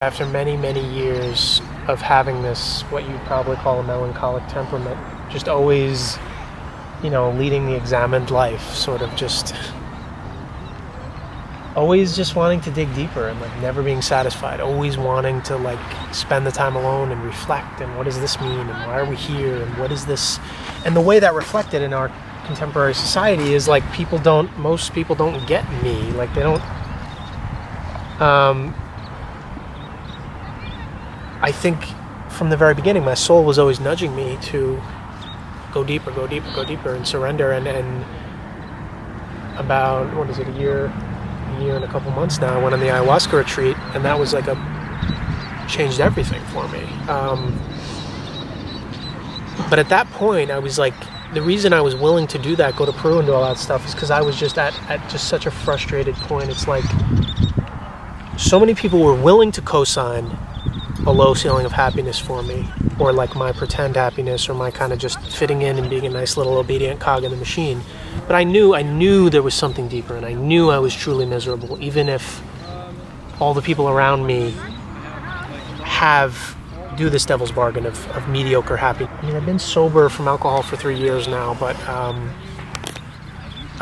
After many, many years of having this, what you'd probably call a melancholic temperament, just always, leading the examined life, sort of just always just wanting to dig deeper and never being satisfied, always wanting to spend the time alone and reflect, and what does this mean, and why are we here, and what is this? And the way that reflected in our contemporary society is most people don't get me, they don't. I think from the very beginning, my soul was always nudging me to go deeper, and surrender. And about, a year and a couple months now, I went on the ayahuasca retreat, and that was changed everything for me. But at that point, I was the reason I was willing to do that, go to Peru and do all that stuff, is because I was just at just such a frustrated point. It's so many people were willing to co-sign a low ceiling of happiness for me, or my pretend happiness, or my kind of just fitting in and being a nice little obedient cog in the machine. But I knew there was something deeper, and I knew I was truly miserable, even if all the people around me do this devil's bargain of mediocre happiness. I've been sober from alcohol for 3 years now, but I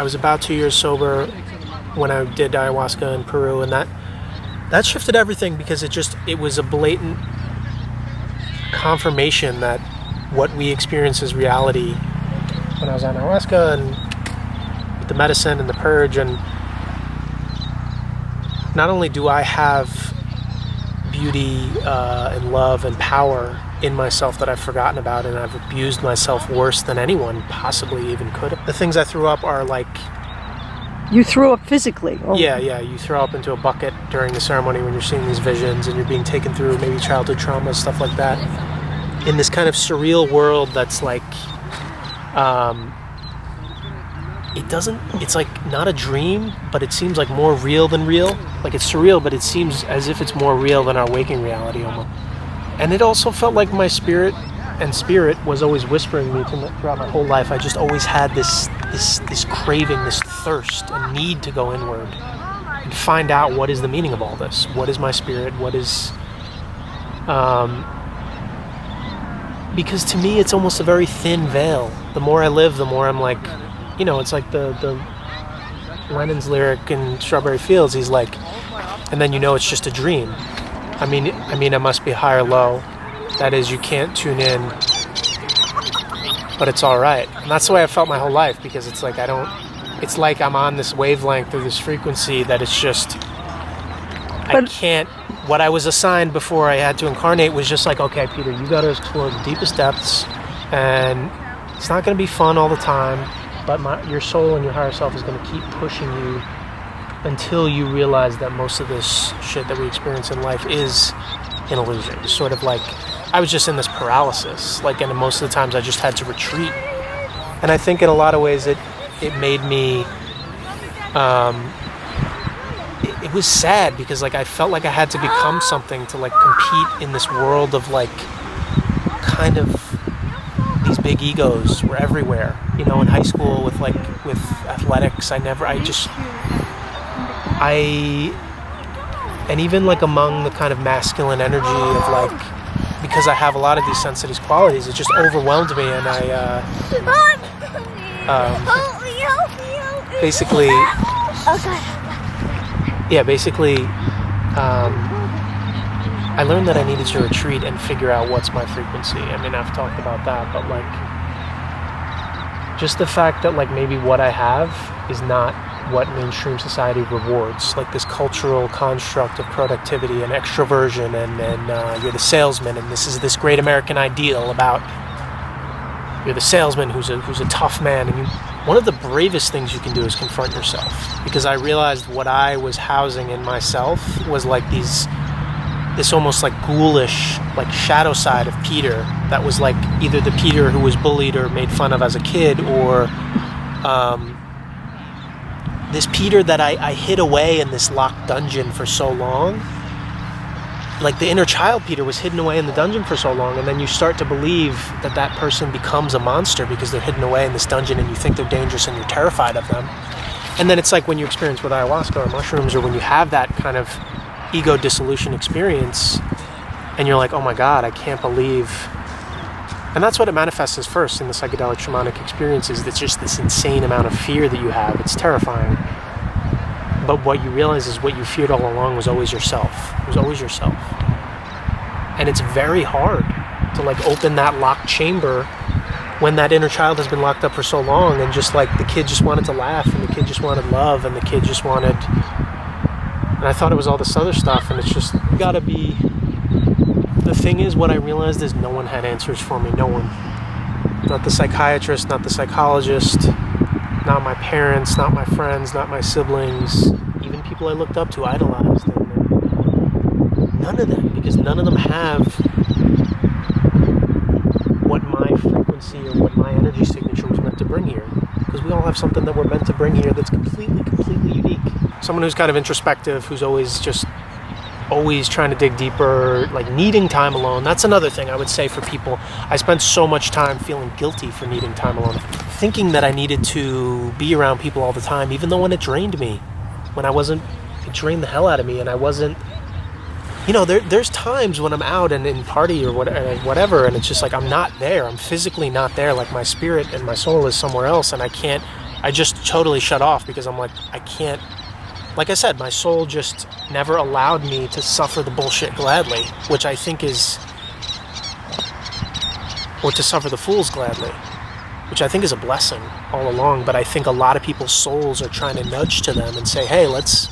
was about 2 years sober when I did ayahuasca in Peru, and that shifted everything, because it was a blatant confirmation that what we experience is reality. When I was on ayahuasca and with the medicine and the purge, and not only do I have beauty and love and power in myself that I've forgotten about, and I've abused myself worse than anyone possibly even could have. The things I threw up are You threw up physically? Oh. Yeah, you throw up into a bucket during the ceremony when you're seeing these visions, and you're being taken through maybe childhood trauma, stuff like that, in this kind of surreal world that's it's not a dream, but it seems more real than real. It's surreal, but it seems as if it's more real than our waking reality almost. And it also felt like my spirit was always whispering me throughout my whole life. I just always had this craving, this thirst, a need to go inward and find out what is the meaning of all this. What is my spirit? What is... because to me, it's almost a very thin veil. The more I live, the more I'm it's like the Lennon's lyric in Strawberry Fields. He's and then it's just a dream. I mean, it must be high or low. That is, you can't tune in, but it's all right. And that's the way I felt my whole life, because it's it's I'm on this wavelength or this frequency that it's just, I can't, what I was assigned before I had to incarnate was just okay, Peter, you got to explore the deepest depths, and it's not going to be fun all the time, but your soul and your higher self is going to keep pushing you until you realize that most of this shit that we experience in life is an illusion. It's sort of I was just in this paralysis, and most of the times I just had to retreat. And I think in a lot of ways it made me, it was sad, because I felt I had to become something to compete in this world of kind of these big egos were everywhere. In high school with athletics, and even among the kind of masculine energy of because I have a lot of these sensitive qualities, it just overwhelmed me, and I basically I learned that I needed to retreat and figure out what's my frequency. I've talked about that, but just the fact that maybe what I have is not what mainstream society rewards, this cultural construct of productivity and extroversion, and you're the salesman, and this is this great American ideal about you're the salesman who's a tough man, and one of the bravest things you can do is confront yourself, because I realized what I was housing in myself was this almost ghoulish shadow side of Peter that was either the Peter who was bullied or made fun of as a kid, or this Peter that I hid away in this locked dungeon for so long. The inner child Peter was hidden away in the dungeon for so long, and then you start to believe that person becomes a monster because they're hidden away in this dungeon, and you think they're dangerous and you're terrified of them. And then it's when you experience with ayahuasca or mushrooms, or when you have that kind of ego dissolution experience, and you're like, oh my God, I can't believe. And that's what it manifests as first in the psychedelic shamanic experiences. It's just this insane amount of fear that you have. It's terrifying. But what you realize is what you feared all along was always yourself. It was always yourself. And it's very hard to like open that locked chamber when that inner child has been locked up for so long, and just like the kid just wanted to laugh, and the kid just wanted love, and the kid just wanted, and I thought it was all this other stuff, and it's just gotta be. The thing is, what I realized is no one had answers for me. No one. Not the psychiatrist, not the psychologist, not my parents, not my friends, not my siblings, even people I looked up to, idolized. And none of them, because none of them have what my frequency or what my energy signature was meant to bring here. Because we all have something that we're meant to bring here that's completely unique. Someone who's kind of introspective, who's always trying to dig deeper, like needing time alone. That's another thing I would say for people. I spent so much time feeling guilty for needing time alone, thinking that I needed to be around people all the time, even though when it drained me, it drained the hell out of me, and I wasn't, there's times when I'm out and in party or whatever, and it's just like I'm not there. I'm physically not there. Like my spirit and my soul is somewhere else, and I just totally shut off because I'm like, I can't. Like I said, my soul just never allowed me to suffer the bullshit gladly, which I think is, or to suffer the fools gladly, which I think is a blessing all along. But I think a lot of people's souls are trying to nudge to them and say, hey, let's,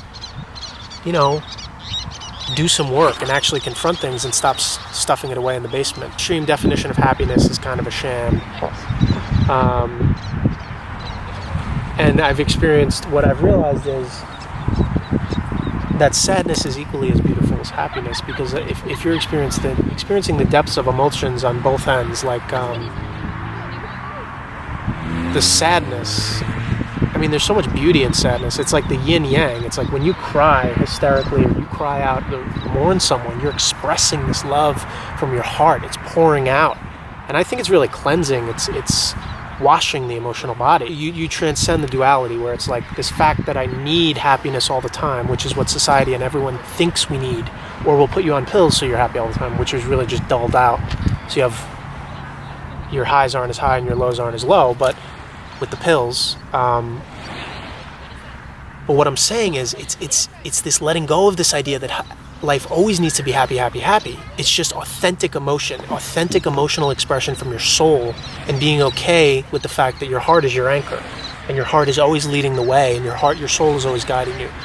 do some work and actually confront things and stop stuffing it away in the basement. Extreme definition of happiness is kind of a sham. And I've experienced, what I've realized is, that sadness is equally as beautiful as happiness, because if you're experiencing the depths of emotions on both ends, like the sadness, I mean, there's so much beauty in sadness. It's like the yin yang. It's like when you cry hysterically or you cry out to mourn someone, you're expressing this love from your heart. It's pouring out, and I think it's really cleansing. It's washing the emotional body. You transcend the duality, where it's like this fact that I need happiness all the time, which is what society and everyone thinks we need, or will put you on pills so you're happy all the time, which is really just dulled out. So you have, your highs aren't as high and your lows aren't as low, but with the pills. But what I'm saying is it's this letting go of this idea that life always needs to be happy, happy, happy. It's just authentic emotion, authentic emotional expression from your soul, and being okay with the fact that your heart is your anchor, and your heart is always leading the way, and your soul is always guiding you.